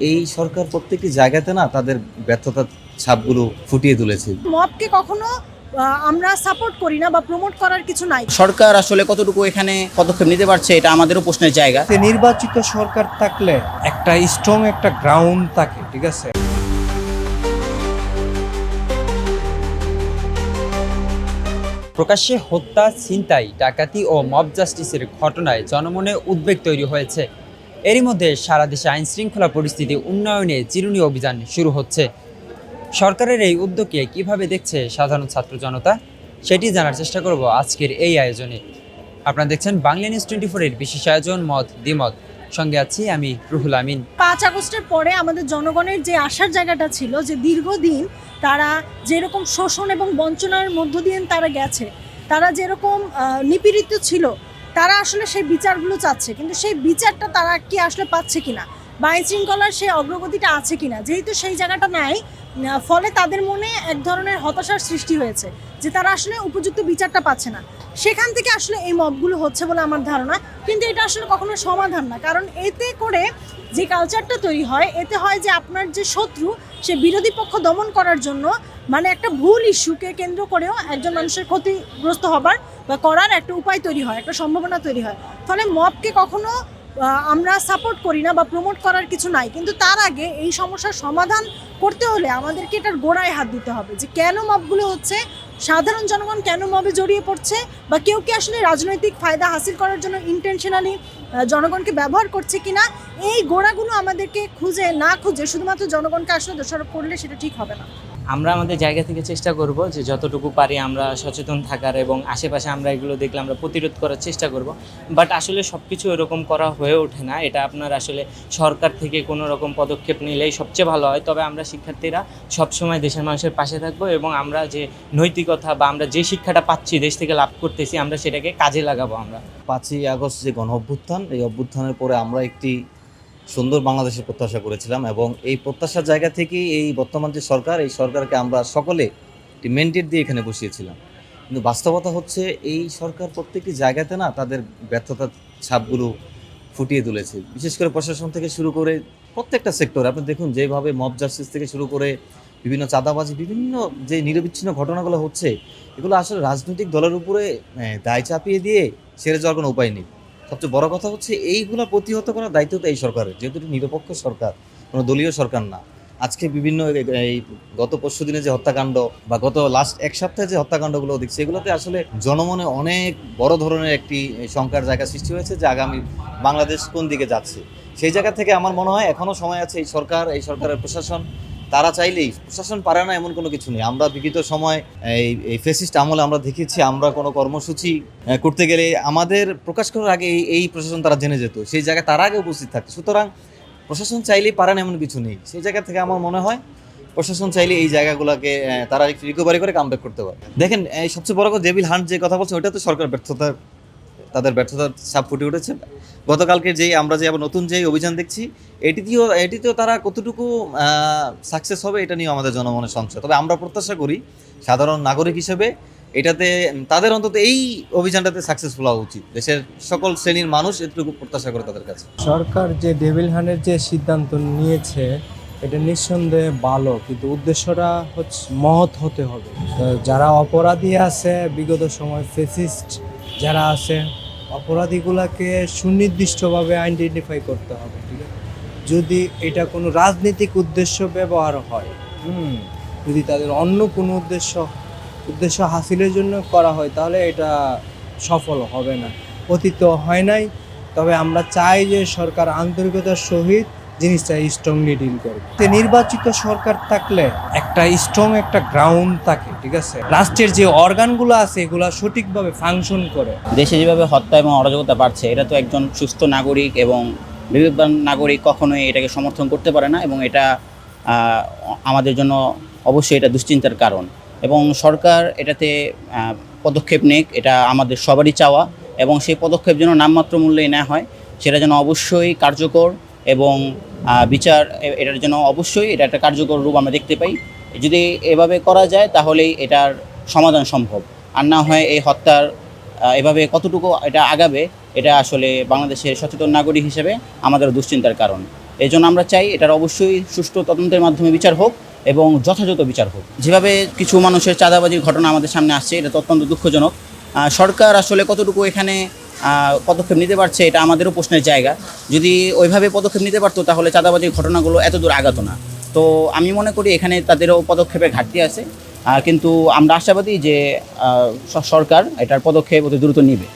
এই সরকার প্রত্যেকটি জায়গাতে না তাদের ব্যর্থতার ছাপগুলো ফুটিয়ে তুলেছে। মবকে কখনো আমরা সাপোর্ট করি না বা প্রমোট করার কিছু নাই। সরকার আসলে কতটুকু এখানে পদক্ষেপ নিতে পারছে এটা আমাদেরও প্রশ্নের জায়গা। নির্বাচিত সরকার থাকলে একটা স্ট্রং একটা গ্রাউন্ড থাকে, ঠিক আছে। প্রকাশ্যে হত্যা, ছিনতাই, ডাকাতি ও মব জাস্টিসের ঘটনায় জনমনে উদ্বেগ তৈরি হয়েছে। এরই মধ্যে সারা দেশে আইন শৃঙ্খলা পরিস্থিতি উন্নয়নে চিরুনি অভিযান শুরু হচ্ছে। সরকারের এই উদ্যোগকে কিভাবে দেখছে সাধারণ ছাত্র জনতা, সেটি জানার চেষ্টা করব আজকের এই আয়োজনে। আপনারা দেখছেন বাংলা নিউজ 24-এর বিশেষ আয়োজন মত দ্বিমত। সঙ্গে আছি আমি রুহুল আমিন। 5 আগস্টের পরে আমাদের জনগণের যে আশার জায়গাটা ছিল, যে দীর্ঘদিন তারা যেরকম শোষণ এবং বঞ্চনার মধ্য দিয়ে তারা গেছে, তারা যেরকম নিপীড়িত ছিল, তারা আসলে সেই বিচারগুলো চাচ্ছে, কিন্তু সেই বিচারটা তারা কি আসলে পাচ্ছে কিনা, বা আইন শৃঙ্খলার সেই অগ্রগতিটা আছে কিনা, যেহেতু সেই জায়গাটা নাই, ফলে তাদের মনে এক ধরনের হতাশার সৃষ্টি হয়েছে যে তারা আসলে উপযুক্ত বিচারটা পাচ্ছে না। সেখান থেকে আসলে এই মবগুলো হচ্ছে বলে আমার ধারণা। কিন্তু এটা আসলে কখনো সমাধান না, কারণ এতে করে যে কালচারটা তৈরি হয়, এতে হয় যে আপনার যে শত্রু, সে বিরোধী পক্ষ দমন করার জন্য মানে একটা ভুল ইস্যুকে কেন্দ্র করেও একজন মানুষের ক্ষতিগ্রস্ত হবার বা করার একটা উপায় তৈরি হয়, একটা সম্ভাবনা তৈরি হয়। ফলে মবকে কখনো আমরা সাপোর্ট করি না বা প্রমোট করার কিছু নাই, কিন্তু তার আগে এই সমস্যার সমাধান করতে হলে আমাদেরকে এটার গোড়ায় হাত দিতে হবে, যে কেন মবগুলো হচ্ছে, সাধারণ জনগণ কেন মবে জড়িয়ে পড়ছে, বা কেউ কি আসলে রাজনৈতিক ফায়দা হাসিল করার জন্য ইন্টেনশনালি জনগণকে ব্যবহার করছে কিনা। এই গোড়াগুলো আমাদেরকে খুঁজে না খুঁজে শুধুমাত্র জনগণকে আসলে দোষারোপ করলে সেটা ঠিক হবে না। আমরা আমাদের জায়গা থেকে চেষ্টা করব যে যতটুকু পারি আমরা সচেতন থাকার, এবং আশেপাশে আমরা এগুলো দেখলে আমরা প্রতিরোধ করার চেষ্টা করব। বাট আসলে সব কিছু এরকম করা হয়ে ওঠে না। এটা আপনার আসলে সরকার থেকে কোনো রকম পদক্ষেপ নিলেই সবচেয়ে ভালো হয়। তবে আমরা শিক্ষার্থীরা সবসময় দেশের মানুষের পাশে থাকবো, এবং আমরা যে নৈতিকতা বা আমরা যে শিক্ষাটা পাচ্ছি, দেশ থেকে লাভ করতেছি, আমরা সেটাকে কাজে লাগাবো। আমরা 5ই আগস্ট যে গণ অভ্যুত্থান, এই অভ্যুত্থানের পরে আমরা একটি সুন্দর বাংলাদেশের প্রত্যাশা করেছিলাম, এবং এই প্রত্যাশার জায়গা থেকেই এই বর্তমান যে সরকার, এই সরকারকে আমরা সকলে একটি ম্যান্ডেট দিয়ে এখানে বসিয়েছিলাম। কিন্তু বাস্তবতা হচ্ছে এই সরকার প্রত্যেকটি জায়গাতে না তাদের ব্যর্থতার ছাপগুলো ফুটিয়ে তুলেছে। বিশেষ করে প্রশাসন থেকে শুরু করে প্রত্যেকটা সেক্টরে আপনি দেখুন, যেভাবে মব জাস্টিস থেকে শুরু করে বিভিন্ন চাঁদাবাজি, বিভিন্ন যে নিরবিচ্ছিন্ন ঘটনাগুলো হচ্ছে, এগুলো আসলে রাজনৈতিক দলের উপরে দায় চাপিয়ে দিয়ে সেরে যাওয়ার কোনো উপায় নেই। সবচেয়ে বড় কথা হচ্ছে এইগুলো প্রতিহত করার দায়িত্ব তো এই সরকারের, যেহেতু এটি নিরপেক্ষ সরকার, কোনো দলীয় সরকার না। আজকে বিভিন্ন এই গত পরশু দিনে যে হত্যাকাণ্ড বা গত লাস্ট এক সপ্তাহে যে হত্যাকাণ্ডগুলো দেখছি, এগুলোতে আসলে জনমনে অনেক বড় ধরনের একটি শঙ্কার জায়গা সৃষ্টি হয়েছে যে আগামী বাংলাদেশ কোন দিকে যাচ্ছে। সেই জায়গা থেকে আমার মনে হয় এখনও সময় আছে। এই সরকারের প্রশাসন, তারা চাইলেই, প্রশাসন পারে না এমন কোনো কিছু নেই। আমরা বিগত সময় এই ফ্যাসিস্ট আমলে আমরা দেখেছি, আমরা কোনো কর্মসূচি করতে গেলে আমাদের প্রকাশ করার আগে এই প্রশাসন তারা জেনে যেত, সেই জায়গায় তারা আগে উপস্থিত থাকতো। সুতরাং প্রশাসন চাইলেই পারে না এমন কিছু নেই। সেই জায়গা থেকে আমার মনে হয় প্রশাসন চাইলে এই জায়গাগুলোকে তারা একটু রিকভারি করে কামব্যাক করতে পারে। দেখেন, এই সবচেয়ে বড় কথা ডেভিল হান্ট যে কথা বলছে, ওইটা তো সরকার তাদের ব্যর্থতার ছাপ ফুটে উঠেছে। গতকালকে আমরা যে আবার নতুন যে অভিযান দেখছি, এটিতেও তারা কতটুকু সাকসেস হবে এটা নিয়েও আমাদের জনমনের সংশয়। তবে আমরা প্রত্যাশা করি সাধারণ নাগরিক হিসেবে এটাতে তাদের অন্তত এই অভিযানটাতে সাকসেসফুল হওয়া উচিত। দেশের সকল শ্রেণীর মানুষ এটুকু প্রত্যাশা করে তাদের কাছে। সরকার যে ডেভিল হান্টের যে সিদ্ধান্ত নিয়েছে, এটা নিঃসন্দেহে ভালো, কিন্তু উদ্দেশ্যটা হচ্ছে মহৎ হতে হবে। তো যারা অপরাধী আছে, বিগত সময় ফেসিস্ট যারা আছে, অপরাধীগুলোকে সুনির্দিষ্টভাবে আইডেন্টিফাই করতে হবে, ঠিক আছে। যদি এটা কোনো রাজনৈতিক উদ্দেশ্য ব্যবহার হয়, যদি তাদের অন্য কোনো উদ্দেশ্য হাসিলের জন্য করা হয়, তাহলে এটা সফল হবে না। অতীত হয় নাই। তবে আমরা চাই যে সরকার আন্তরিকতার সহিত জিনিসটা স্ট্রংলি ডিল করবে। নির্বাচিত সরকার থাকলে একটা স্ট্রং একটা গ্রাউন্ড থাকে, ঠিক আছে। রাষ্ট্রের যে অর্গানগুলো আছে এগুলো সঠিকভাবে ফাংশন করে। দেশে যেভাবে হত্যা এবং অরাজকতা বাড়ছে, এটা তো একজন সুস্থ নাগরিক এবং বিবেকবান নাগরিক কখনোই এটাকে সমর্থন করতে পারে না, এবং এটা আমাদের জন্য অবশ্যই এটা দুশ্চিন্তার কারণ। এবং সরকার এটাতে পদক্ষেপ নেক, এটা আমাদের সবারই চাওয়া, এবং সেই পদক্ষেপ যেন নামমাত্র মূল্যে নেওয়া হয়, সেটা যেন অবশ্যই কার্যকর এবং বিচার, এটার জন্য অবশ্যই এটা একটা কার্যকর রূপ আমরা দেখতে পাই। যদি এভাবে করা যায় তাহলেই এটার সমাধান সম্ভব। আর না হয় এই হত্যার এভাবে কতটুকু এটা আগাবে, এটা আসলে বাংলাদেশের সচেতন নাগরিক হিসেবে আমাদের দুশ্চিন্তার কারণ। এই জন্য আমরা চাই এটার অবশ্যই সুষ্ঠু তদন্তের মাধ্যমে বিচার হোক এবং যথাযথ বিচার হোক। যেভাবে কিছু মানুষের চাঁদাবাজির ঘটনা আমাদের সামনে আসছে, এটা তো অত্যন্ত দুঃখজনক। সরকার আসলে কতটুকু এখানে পদক্ষেপ নিতে পারছে, এটা আমাদেরও প্রশ্নের জায়গা। যদি ওইভাবে পদক্ষেপ নিতে পারতো তাহলে চাঁদাবাজির ঘটনাগুলো এত দূর আগাতো না। তো আমি মনে করি এখানে তাদেরও পদক্ষেপের ঘাটতি আছে, কিন্তু আমরা আশাবাদী যে সরকার এটার পদক্ষেপ অতি দ্রুত নিবে।